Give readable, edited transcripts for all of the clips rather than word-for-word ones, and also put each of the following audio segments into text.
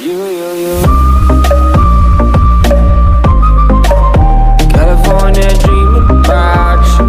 You. California dreaming about you.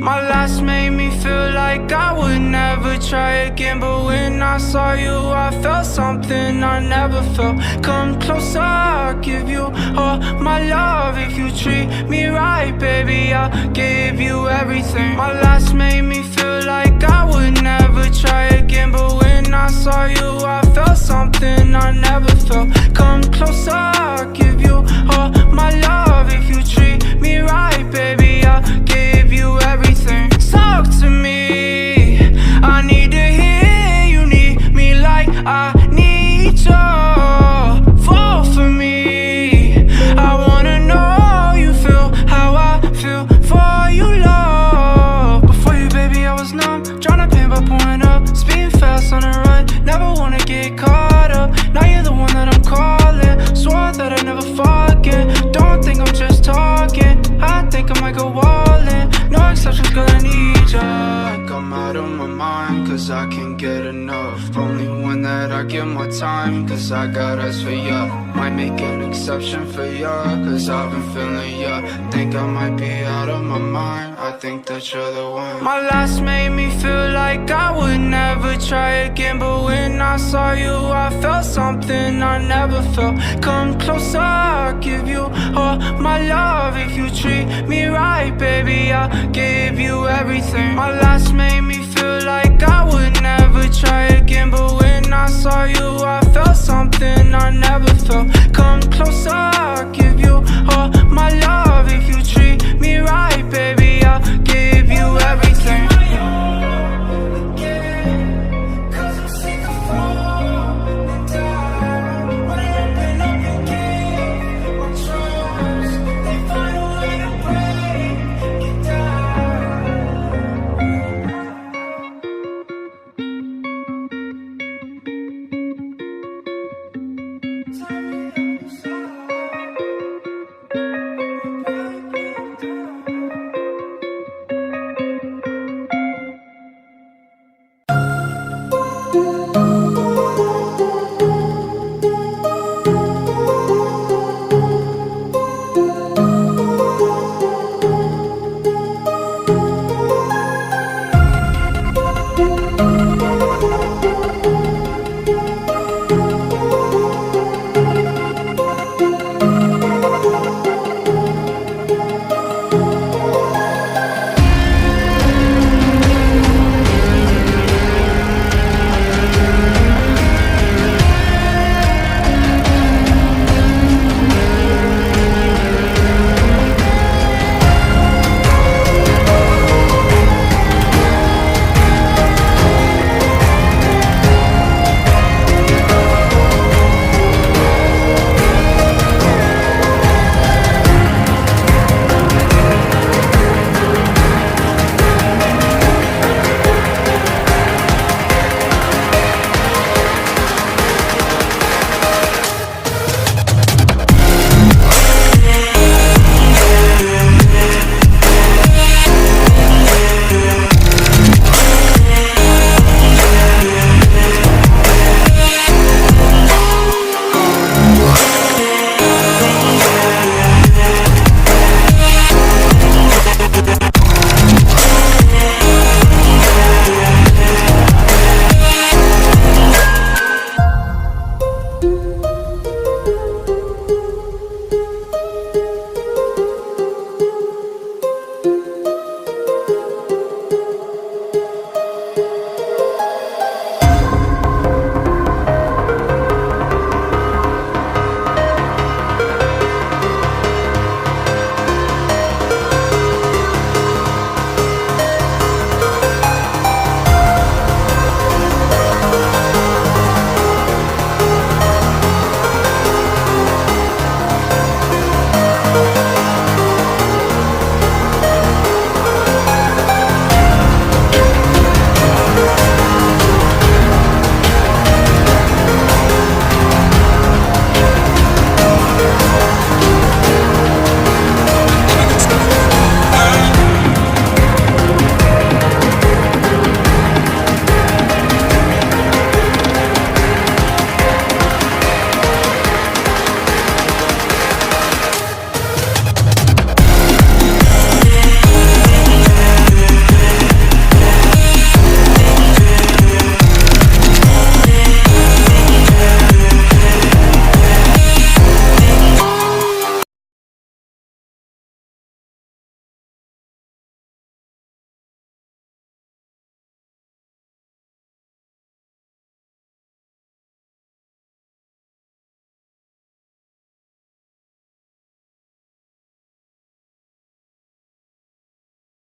My last made me feel like I would never try again, but when I saw you I felt something I never felt. Come closer, I'll give you all my love. If you treat me right, baby, I'll give you everything. My last made me feel like I would never try again, but when I saw you I felt something I never felt. Come closer, I'll give you all my love. If you treat me right, baby, I'll give you everything. Talk to me, I need to hear you need me like I need you. Fall for me, I wanna know you feel how I feel for you, love. Before you, baby, I was numb, drowning pain by pouring up, speeding fast on the run, never wanna get caught up. Now you're the one that I'm calling, swore that I'd never forget. Don't think I'm just talking, I think I might go all in. No exceptions, girl, I need ya. Like I'm out of my mind, cause I can't get enough. Only one that I give my time, cause I got eyes for ya. Might make an exception for ya, cause I've been feeling ya. Think I might be out of my mind, I think that you're the one. My last made me feel like I would never try again, but when I saw you I felt something I never felt. Come closer, I'll give you all my love. If you treat me right, baby, I'll give you everything. My last made me feel like I would never try again, but when I saw you I felt something I never felt. Come closer,